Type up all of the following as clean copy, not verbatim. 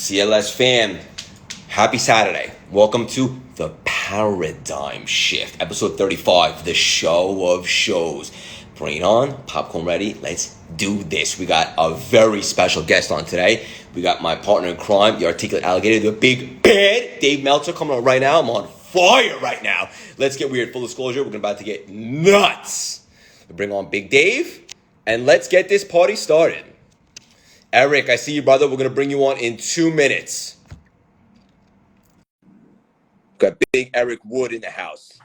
CLS fan, happy Saturday. Welcome to The Paradigm Shift, episode 35, the show of shows. Brain on, popcorn ready, let's do this. We got a very special guest on today. We got my partner in crime, the articulate alligator, the big bad Dave Meltzer coming on right now. I'm on fire right now. Let's get weird. Full disclosure, we're about to get nuts. We bring on Big Dave, and let's get this party started. Eric, I see you, brother. We're going to bring you on in 2 minutes. Got big Eric Wood in the house.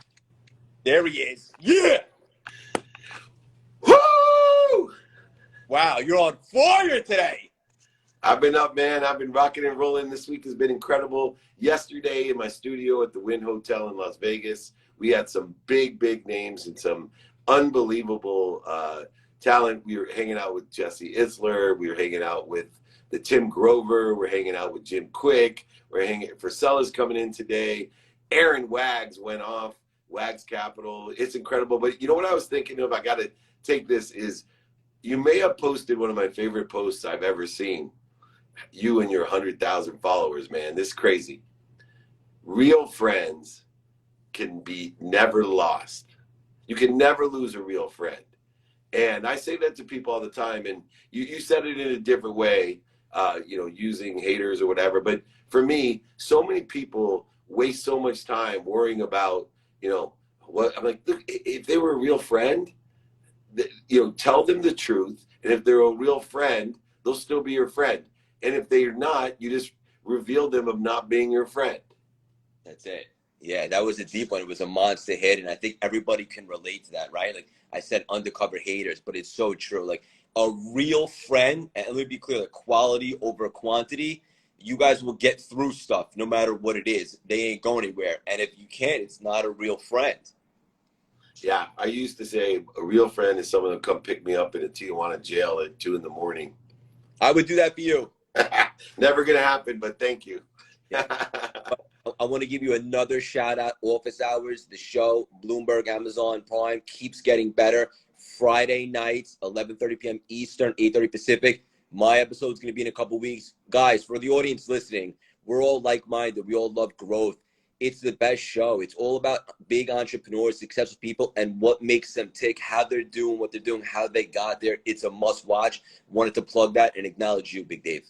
There he is. Yeah! Woo! Wow, you're on fire today. I've been up, man. I've been rocking and rolling. This week has been incredible. Yesterday in my studio at the Wynn Hotel in Las Vegas, we had some big names and some unbelievable talent. We were hanging out with Jesse Itzler. We were hanging out with the Tim Grover. We're hanging out with Jim Quick. We're hanging. Frisella's coming in today. Aaron Wags went off. Wags Capital. It's incredible. But you know what I was thinking of? I got to take this is you may have posted one of my favorite posts I've ever seen. You and your 100,000 followers, man. This is crazy. Real friends can be never lost. You can never lose a real friend. And I say that to people all the time. And you said it in a different way, using haters or whatever. But for me, so many people waste so much time worrying about, what I'm like, look, if they were a real friend, tell them the truth. And if they're a real friend, they'll still be your friend. And if they're not, you just reveal them of not being your friend. That's it. Yeah, that was a deep one. It was a monster hit. And I think everybody can relate to that, right? Like I said, undercover haters, but it's so true. Like a real friend, and let me be clear, like quality over quantity, you guys will get through stuff no matter what it is. They ain't going anywhere. And if you can't, it's not a real friend. Yeah, I used to say a real friend is someone who'll come pick me up in a Tijuana jail at 2 a.m. I would do that for you. Never going to happen, but thank you. I want to give you another shout out. Office hours, the show, Bloomberg, Amazon Prime keeps getting better. Friday nights, 11:30 p.m. Eastern, 8:30 Pacific. My episode's going to be in a couple weeks. Guys, for the audience listening, we're all like-minded. We all love growth. It's the best show. It's all about big entrepreneurs, successful people, and what makes them tick, how they're doing what they're doing, how they got there. It's a must-watch. Wanted to plug that and acknowledge you, Big Dave.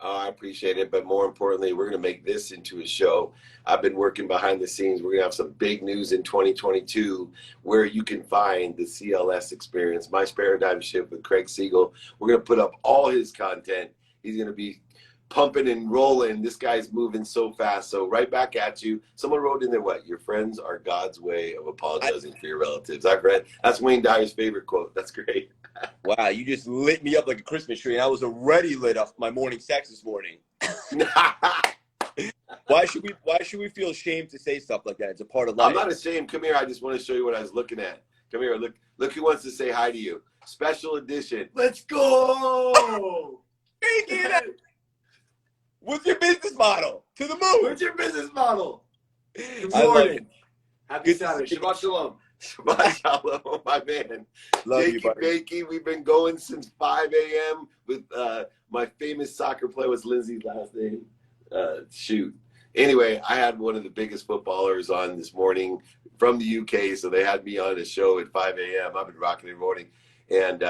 Oh, I appreciate it. But more importantly, we're going to make this into a show. I've been working behind the scenes. We're going to have some big news in 2022 where you can find the CLS experience, My Paradigm Shift with Craig Siegel. We're going to put up all his content. He's going to be pumping and rolling. This guy's moving so fast. So right back at you. Someone wrote in there, what? Your friends are God's way of apologizing for your relatives. I've read. That's Wayne Dyer's favorite quote. That's great. Wow, you just lit me up like a Christmas tree, and I was already lit up my morning sex this morning. Why should we feel ashamed to say stuff like that? It's a part of life. I'm not ashamed. Come here. I just want to show you what I was looking at. Come here. Look who wants to say hi to you. Special edition. Let's go. What's your business model? To the moon. What's your business model? Good I morning. Happy Saturday. Shabbat shalom. Shabbat shalom, my man. Love Jakey you, buddy. Bakey, we've been going since 5 a.m. with my famous soccer player. What's Lindsay's last name? Shoot. Anyway, I had one of the biggest footballers on this morning from the UK, so they had me on a show at 5 a.m. I've been rocking and rolling. And,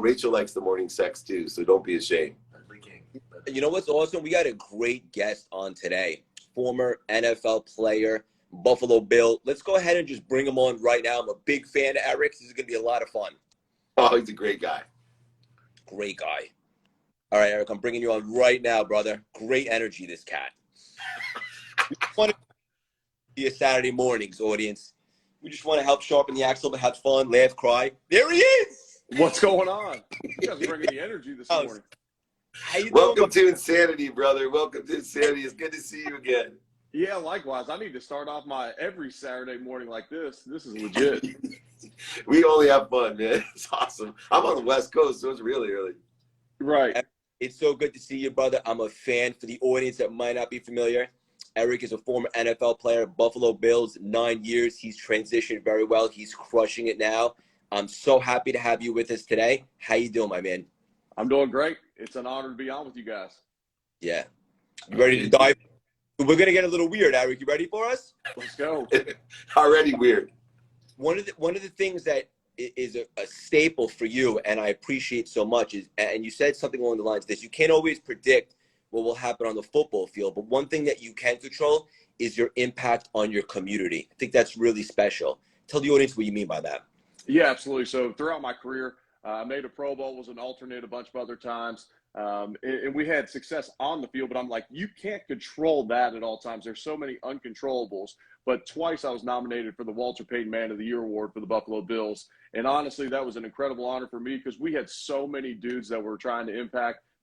Rachel likes the morning sex too, so don't be ashamed. You know what's awesome? We got a great guest on today. Former NFL player, Buffalo Bill. Let's go ahead and just bring him on right now. I'm a big fan of Eric. This is going to be a lot of fun. Oh, he's a great guy. Great guy. All right, Eric, I'm bringing you on right now, brother. Great energy, this cat. We just want to be a Saturday mornings, audience. We just want to help sharpen the axe a little bit, have fun, laugh, cry. There he is! What's going on? You guys are bringing the energy this morning. How you Welcome doing? to Insanity, brother. Welcome to Insanity. It's good to see you again. Yeah, likewise. I need to start off my every Saturday morning like this. This is legit. We only have fun, man. It's awesome. I'm on the West Coast, so it's really early. Right. It's so good to see you, brother. I'm a fan. For the audience that might not be familiar, Eric is a former NFL player, Buffalo Bills, 9 years. He's transitioned very well. He's crushing it now. I'm so happy to have you with us today. How you doing, my man? I'm doing great. It's an honor to be on with you guys. Yeah. You ready to dive? We're gonna get a little weird, Eric. You ready for us? Let's go. Already weird. One of the things that is a staple for you, and I appreciate so much, is, and you said something along the lines of this: you can't always predict what will happen on the football field, but one thing that you can control is your impact on your community. I think that's really special. Tell the audience what you mean by that. Yeah, absolutely. So throughout my career, I made a Pro Bowl, was an alternate a bunch of other times. And we had success on the field, but I'm like, you can't control that at all times. There's so many uncontrollables. But twice I was nominated for the Walter Payton Man of the Year award for the Buffalo Bills. And honestly, that was an incredible honor for me because we had so many dudes that were trying to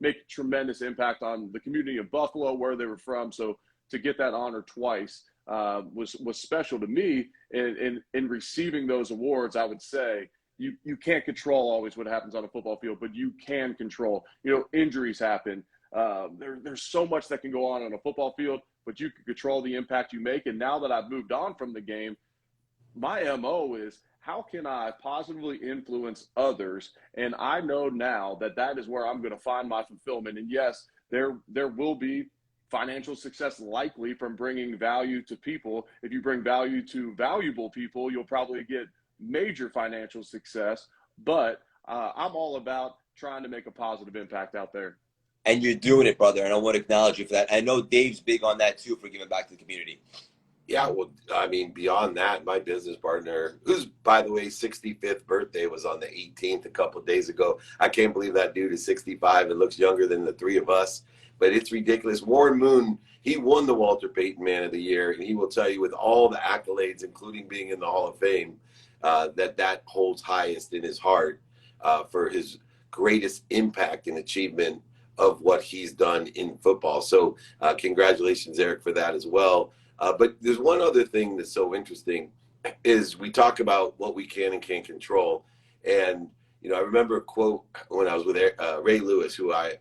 make a tremendous impact on the community of Buffalo, where they were from. So to get that honor twice was special to me. And in receiving those awards, I would say, you can't control always what happens on a football field, but you can control. Injuries happen. There's so much that can go on a football field, but you can control the impact you make. And now that I've moved on from the game, my MO is, how can I positively influence others? And I know now that is where I'm going to find my fulfillment. And yes, there will be financial success likely from bringing value to people. If you bring value to valuable people, you'll probably get major financial success. But I'm all about trying to make a positive impact out there. And you're doing it, brother, and I want to acknowledge you for that. I know Dave's big on that too, for giving back to the community. Yeah, well, I mean, beyond that, my business partner, whose, by the way, 65th birthday was on the 18th a couple of days ago. I can't believe that dude is 65 and looks younger than the three of us, but it's ridiculous. Warren Moon, he won the Walter Payton Man of the Year, and he will tell you with all the accolades, including being in the Hall of Fame, that holds highest in his heart for his greatest impact and achievement of what he's done in football. So congratulations, Eric, for that as well. But there's one other thing that's so interesting is we talk about what we can and can't control. And, I remember a quote when I was with Ray Lewis, who I,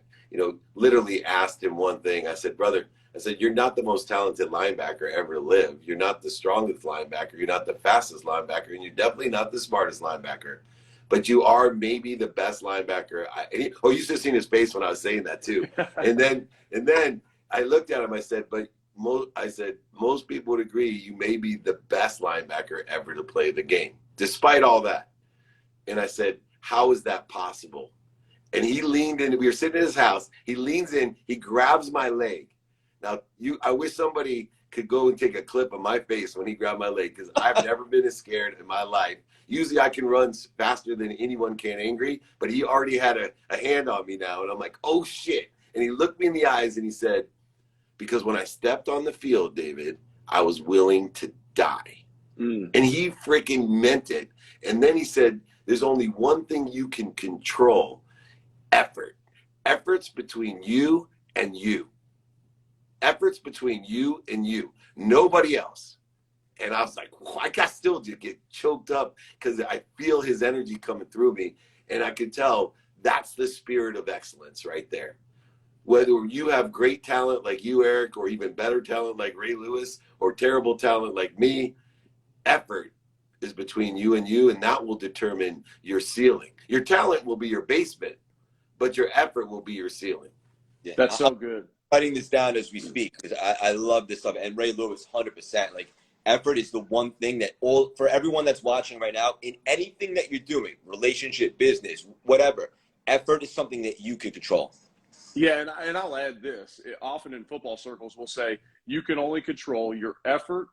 literally asked him one thing. I said, brother, you're not the most talented linebacker ever lived. You're not the strongest linebacker. You're not the fastest linebacker. And you're definitely not the smartest linebacker. But you are maybe the best linebacker. You should have seen his face when I was saying that too. and then I looked at him. I said, most people would agree you may be the best linebacker ever to play the game, despite all that. And I said, how is that possible? And he leaned in. We were sitting in his house. He leans in. He grabs my leg. Now, I wish somebody could go and take a clip of my face when he grabbed my leg, because I've never been as scared in my life. Usually I can run faster than anyone can angry, but he already had a hand on me now. And I'm like, oh, shit. And he looked me in the eyes and he said, because when I stepped on the field, David, I was willing to die. And he freaking meant it. And then he said, there's only one thing you can control: effort. Effort's between you and you. Effort's between you and you. Nobody else. And I was like, I got still to get choked up because I feel his energy coming through me. And I could tell that's the spirit of excellence right there. Whether you have great talent like you, Eric, or even better talent like Ray Lewis, or terrible talent like me, effort is between you, and that will determine your ceiling. Your talent will be your basement, but your effort will be your ceiling. Yeah. That's so good. Writing this down as we speak, because I love this stuff. And Ray Lewis, 100%. Like, effort is the one thing that for everyone that's watching right now, in anything that you're doing, relationship, business, whatever, effort is something that you can control. Yeah, and I'll add this. Often in football circles, we'll say you can only control your effort,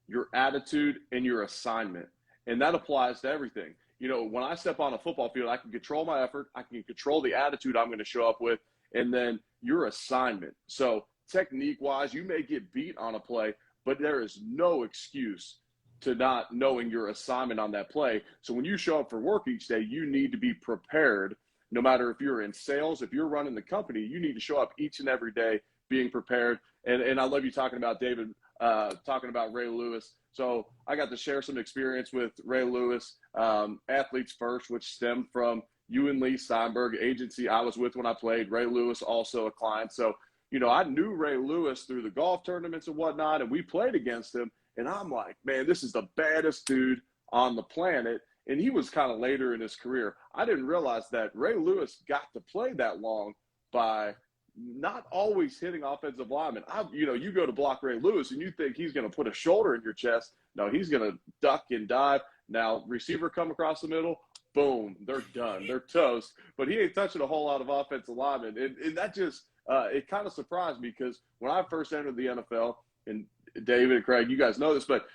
your attitude, and your assignment. And that applies to everything. When I step on a football field, I can control my effort, I can control the attitude I'm going to show up with, and then your assignment. So technique-wise, you may get beat on a play, but there is no excuse to not knowing your assignment on that play. So when you show up for work each day, you need to be prepared. No matter if you're in sales, if you're running the company, you need to show up each and every day being prepared. And I love you talking about David, talking about Ray Lewis. So I got to share some experience with Ray Lewis, Athletes First, which stemmed from you and Lee Steinberg, agency I was with when I played. Ray Lewis, also a client. So, I knew Ray Lewis through the golf tournaments and whatnot, and we played against him. And I'm like, man, this is the baddest dude on the planet. And he was kind of later in his career. I didn't realize that Ray Lewis got to play that long by not always hitting offensive linemen. You go to block Ray Lewis and you think he's going to put a shoulder in your chest. No, he's going to duck and dive. Now, receiver come across the middle, boom, they're done. They're toast. But he ain't touching a whole lot of offensive linemen. And that just it kind of surprised me because when I first entered the NFL, and David and Craig, you guys know this, but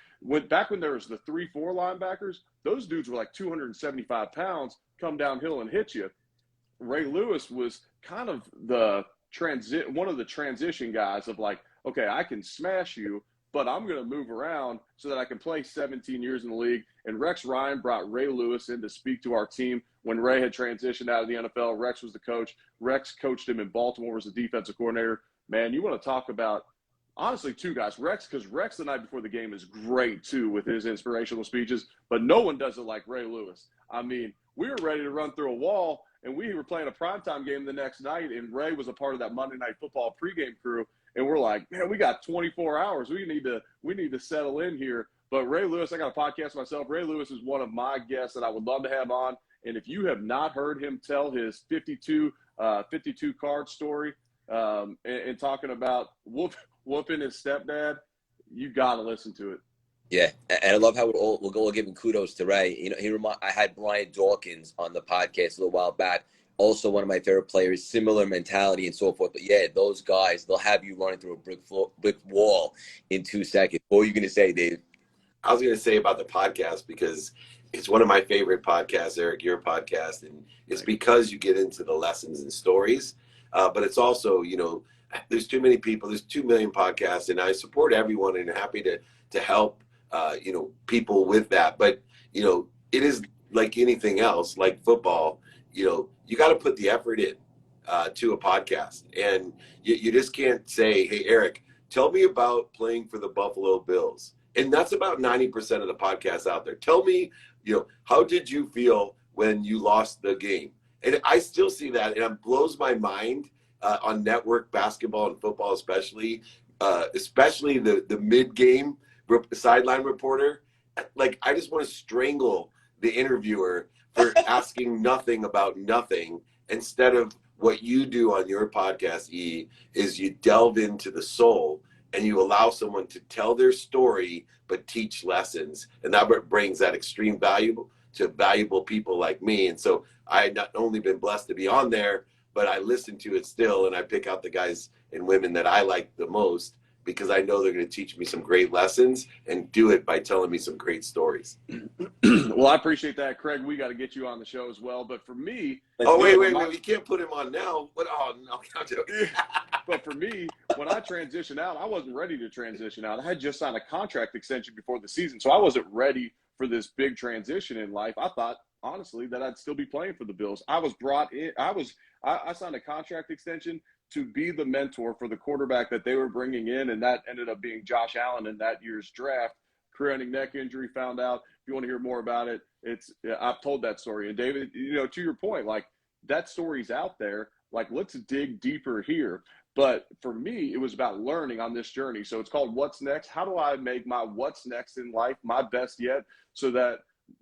back when there was the 3-4 linebackers, those dudes were like 275 pounds, come downhill and hit you. Ray Lewis was kind of one of the transition guys of like, okay, I can smash you, but I'm going to move around so that I can play 17 years in the league. And Rex Ryan brought Ray Lewis in to speak to our team when Ray had transitioned out of the NFL. Rex was the coach. Rex coached him in Baltimore as the defensive coordinator. Man, you want to talk about, honestly, two guys. Because Rex the night before the game is great, too, with his inspirational speeches. But no one does it like Ray Lewis. I mean, we were ready to run through a wall, and we were playing a primetime game the next night, and Ray was a part of that Monday Night Football pregame crew. And we're like, man, we got 24 hours. We need to settle in here. But Ray Lewis, I got a podcast myself. Ray Lewis is one of my guests that I would love to have on. And if you have not heard him tell his 52 card story and talking about whooping his stepdad, you got to listen to it. Yeah, and I love how we're all giving kudos to Ray. You know, I had Brian Dawkins on the podcast a little while back. Also one of my favorite players, similar mentality and so forth. But yeah, those guys, they'll have you running through a brick wall in 2 seconds. What were you going to say, Dave? I was going to say about the podcast because it's one of my favorite podcasts, Eric, your podcast. And it's because you get into the lessons and stories. But it's also, you know, there's too many people. There's 2 million podcasts. And I support everyone and happy to help, you know, people with that. But, you know, it is like anything else, like football. You know, you got to put the effort in to a podcast. And you just can't say, hey, Eric, tell me about playing for the Buffalo Bills. And that's about 90% of the podcasts out there. Tell me, you know, how did you feel when you lost the game? And I still see that, and it blows my mind on network basketball and football especially the mid-game sideline reporter. Like, I just want to strangle the interviewer for asking nothing about nothing, instead of what you do on your podcast, E, is you delve into the soul and you allow someone to tell their story but teach lessons. And that brings that extreme value to valuable people like me. And so I not only been blessed to be on there, but I listen to it still, and I pick out the guys and women that I like the most, because I know they're going to teach me some great lessons and do it by telling me some great stories. Well, I appreciate that, Craig. We got to get you on the show as well. But for me, wait, you can't put him on now. What? Oh, no, I'm joking. But for me, when I transitioned out, I wasn't ready to transition out. I had just signed a contract extension before the season, so I wasn't ready for this big transition in life. I thought, honestly, that I'd still be playing for the Bills. I was brought in. I signed a contract extension to be the mentor for the quarterback that they were bringing in, and that ended up being Josh Allen in that year's draft. Career-ending neck injury, found out. If you want to hear more about it, I've told that story. And David, you know, to your point, like, that story's out there. Like, let's dig deeper here. But for me, it was about learning on this journey. So it's called What's Next. How do I make my what's next in life my best yet, so that,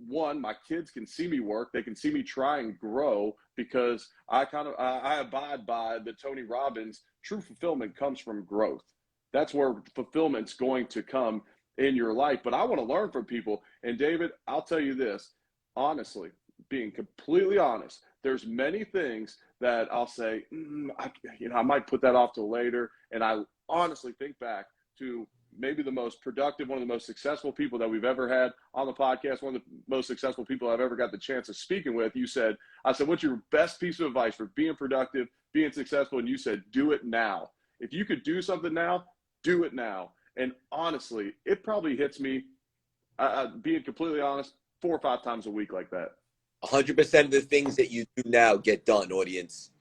one, my kids can see me work, they can see me try and grow, because I abide by the Tony Robbins, true fulfillment comes from growth. That's where fulfillment's going to come in your life. But I want to learn from people. And David, I'll tell you this, honestly, being completely honest, there's many things that I'll say, I might put that off till later. And I honestly think back to maybe the most productive, one of the most successful people that we've ever had on the podcast, one of the most successful people I've ever got the chance of speaking with. I said, what's your best piece of advice for being productive, being successful? And you said, do it now. If you could do something now, do it now. And honestly, it probably hits me, being completely honest, 4 or 5 times a week like that. 100% of the things that you do now get done, audience.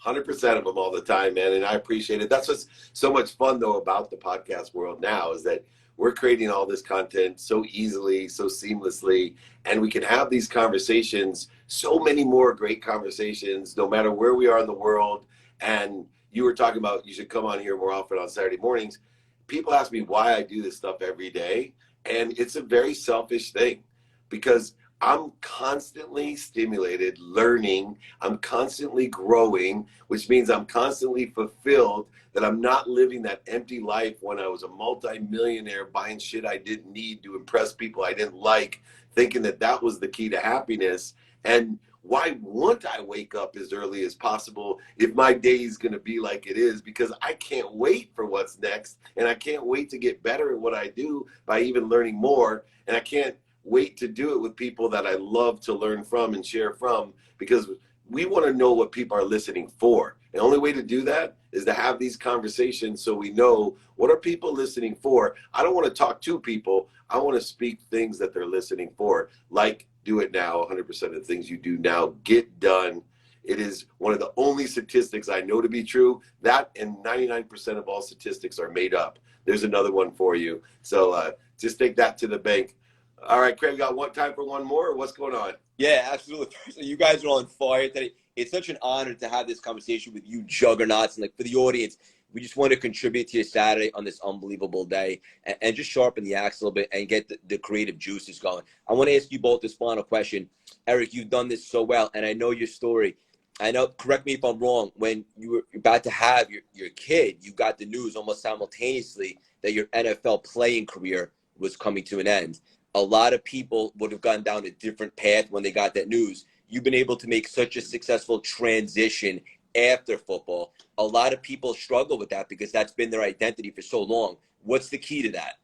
100% of them all the time, man. And I appreciate it. That's what's so much fun, though, about the podcast world now, is that we're creating all this content so easily, so seamlessly, and we can have these conversations, so many more great conversations, no matter where we are in the world. And you were talking about you should come on here more often on Saturday mornings. People ask me why I do this stuff every day, and it's a very selfish thing, because I'm constantly stimulated, learning. I'm constantly growing, which means I'm constantly fulfilled, that I'm not living that empty life when I was a multi-millionaire buying shit I didn't need to impress people I didn't like, thinking that that was the key to happiness. And why wouldn't I wake up as early as possible if my day is going to be like it is? Because I can't wait for what's next. And I can't wait to get better at what I do by even learning more. And I can't wait to do it with people that I love to learn from and share from, because we want to know what people are listening for. The only way to do that is to have these conversations so we know what are people listening for. I don't want to talk to people. I want to speak things that they're listening for, like do it now. 100% of the things you do now get done. It is one of the only statistics I know to be true. That and 99% of all statistics are made up. There's another one for you. So just take that to the bank. All right, Craig, got time for one more, or what's going on? Yeah, absolutely. You guys are on fire today. It's such an honor to have this conversation with you juggernauts. And like for the audience, we just want to contribute to your Saturday on this unbelievable day and just sharpen the axe a little bit and get the creative juices going. I want to ask you both this final question. Eric, you've done this so well, and I know your story. I know, correct me if I'm wrong, when you were about to have your kid, you got the news almost simultaneously that your NFL playing career was coming to an end. A lot of people would have gone down a different path when they got that news. You've been able to make such a successful transition after football. A lot of people struggle with that because that's been their identity for so long. What's the key to that?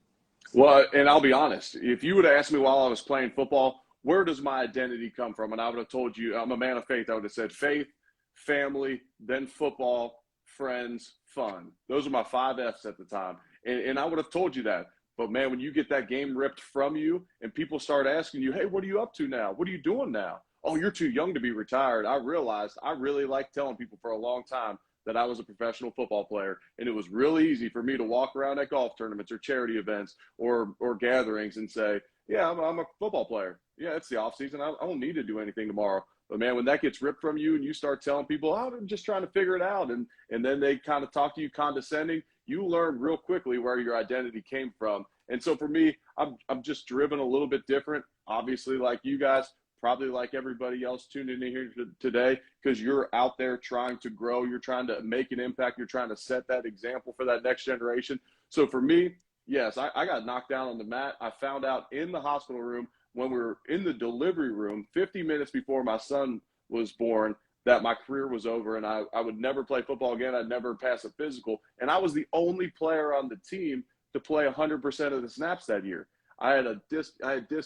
Well, and I'll be honest, if you would have asked me while I was playing football, where does my identity come from? And I would have told you, I'm a man of faith. I would have said faith, family, then football, friends, fun. Those are my 5 F's at the time. And I would have told you that. But, man, when you get that game ripped from you and people start asking you, hey, what are you up to now? What are you doing now? Oh, you're too young to be retired. I realized I really liked telling people for a long time that I was a professional football player. And it was really easy for me to walk around at golf tournaments or charity events or gatherings and say, yeah, I'm a football player. Yeah, it's the off season. I don't need to do anything tomorrow. But, man, when that gets ripped from you and you start telling people, oh, I'm just trying to figure it out, and then they kind of talk to you condescending, you learn real quickly where your identity came from. And so for me, I'm just driven a little bit different, obviously, like you guys, probably like everybody else tuned in here today, because you're out there trying to grow. You're trying to make an impact. You're trying to set that example for that next generation. So for me, yes, I got knocked down on the mat. I found out in the hospital room when we were in the delivery room 50 minutes before my son was born that my career was over and I would never play football again. I'd never pass a physical. And I was the only player on the team to play 100% of the snaps that year. I had disc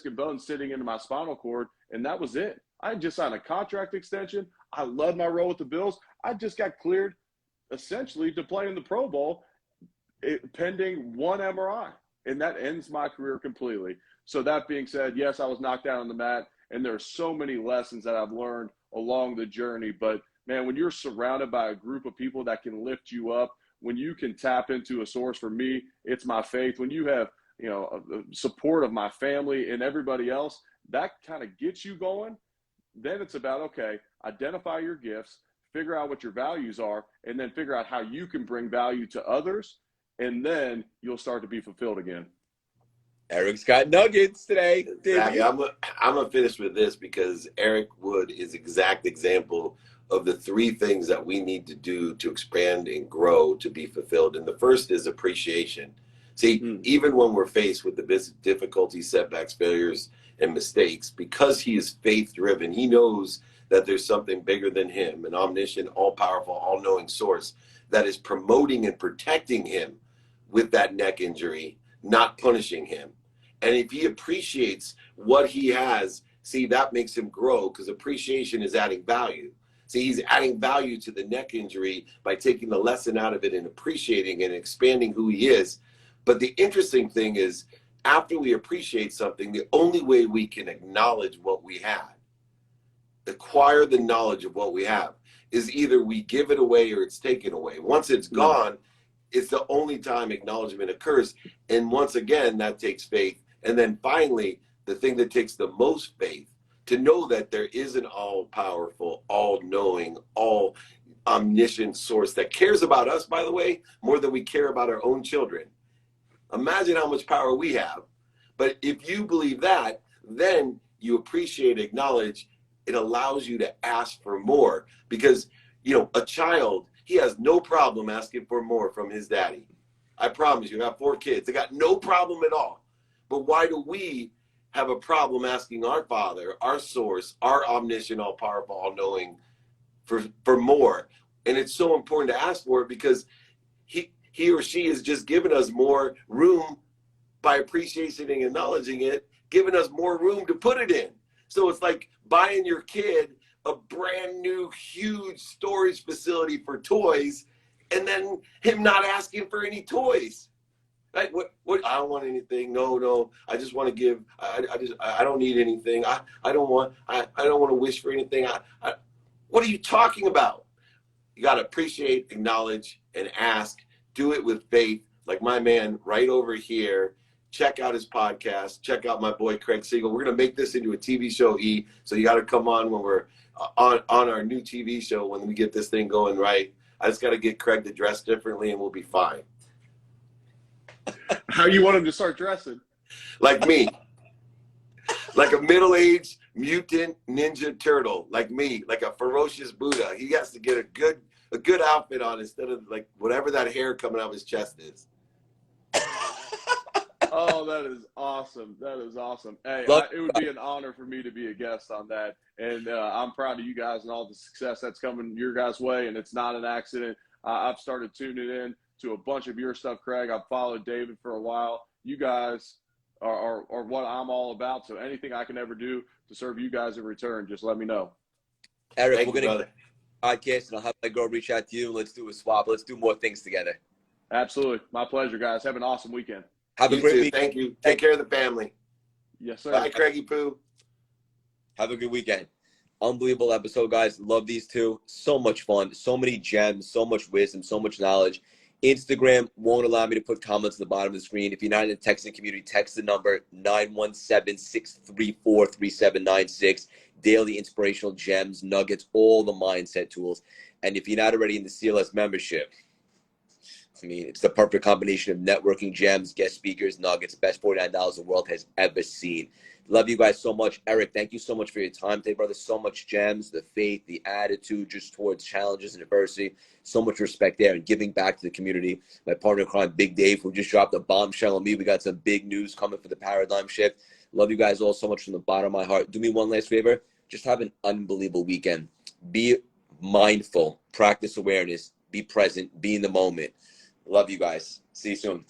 and bone sitting into my spinal cord, and that was it. I had just signed a contract extension. I loved my role with the Bills. I just got cleared essentially to play in the Pro Bowl pending one MRI, and that ends my career completely. So that being said, yes, I was knocked down on the mat, and there are so many lessons that I've learned along the journey. But, man, when you're surrounded by a group of people that can lift you up, when you can tap into a source, for me, it's my faith. When you have, support of my family and everybody else, that kind of gets you going. Then it's about, okay, identify your gifts, figure out what your values are, and then figure out how you can bring value to others, and then you'll start to be fulfilled again. Eric's got nuggets today. Exactly. I'm gonna finish with this because Eric Wood is exact example of the 3 things that we need to do to expand and grow to be fulfilled. And the first is appreciation. See, even when we're faced with the difficulties, setbacks, failures, and mistakes, because he is faith-driven, he knows that there's something bigger than him, an omniscient, all-powerful, all-knowing source that is promoting and protecting him with that neck injury, not punishing him. And if he appreciates what he has, see, that makes him grow, because appreciation is adding value. See, he's adding value to the neck injury by taking the lesson out of it and appreciating and expanding who he is. But the interesting thing is, after we appreciate something, the only way we can acknowledge what we have, acquire the knowledge of what we have, is either we give it away or it's taken away. Once it's gone, it's the only time acknowledgement occurs. And once again, that takes faith. And then finally, the thing that takes the most faith, to know that there is an all-powerful, all-knowing, all-omniscient source that cares about us, by the way, more than we care about our own children. Imagine how much power we have. But if you believe that, then you appreciate, acknowledge, it allows you to ask for more. Because, you know, a child, he has no problem asking for more from his daddy. I promise you, I got 4 kids. They got no problem at all. But why do we have a problem asking our Father, our source, our omniscient, all powerful, all knowing for more? And it's so important to ask for it because he or she has just given us more room by appreciating and acknowledging it, giving us more room to put it in. So it's like buying your kid a brand new, huge storage facility for toys, and then him not asking for any toys. Like, what? I don't want anything. No. I just want to give. I don't need anything. I don't want to wish for anything. What are you talking about? You got to appreciate, acknowledge, and ask. Do it with faith, like my man right over here. Check out his podcast. Check out my boy Craig Siegel. We're gonna make this into a TV show, E. So you got to come on when we're on our new TV show when we get this thing going right. I just got to get Craig to dress differently, and we'll be fine. How you want him to start dressing? Like me, like a middle-aged mutant ninja turtle, like me, like a ferocious Buddha. He has to get a good outfit on instead of like whatever that hair coming out of his chest is. Oh, that is awesome. That is awesome. Hey, it would be an honor for me to be a guest on that. And I'm proud of you guys and all the success that's coming your guys' way. And it's not an accident. I've started tuning in to a bunch of your stuff, Craig. I've followed David for a while. You guys are what I'm all about. So anything I can ever do to serve you guys in return, just let me know. Eric, we're going to podcast, and I'll have my girl reach out to you. Let's do a swap. Let's do more things together. Absolutely. My pleasure, guys. Have an awesome weekend. Have a great week. Thank you. Take care of the family. Yes, sir. Bye, Craigie Poo. Have a good weekend. Unbelievable episode, guys. Love these two. So much fun. So many gems. So much wisdom. So much knowledge. Instagram won't allow me to put comments at the bottom of the screen. If you're not in the texting community, text the number 917-634-3796. Daily inspirational gems, nuggets, all the mindset tools. And if you're not already in the CLS membership, I mean, it's the perfect combination of networking, gems, guest speakers, nuggets, best $49 the world has ever seen. Love you guys so much. Eric, thank you so much for your time today, brother. So much gems, the faith, the attitude just towards challenges and adversity. So much respect there and giving back to the community. My partner in crime, Big Dave, who just dropped a bombshell on me. We got some big news coming for the paradigm shift. Love you guys all so much from the bottom of my heart. Do me one last favor. Just have an unbelievable weekend. Be mindful. Practice awareness. Be present. Be in the moment. Love you guys. See you soon.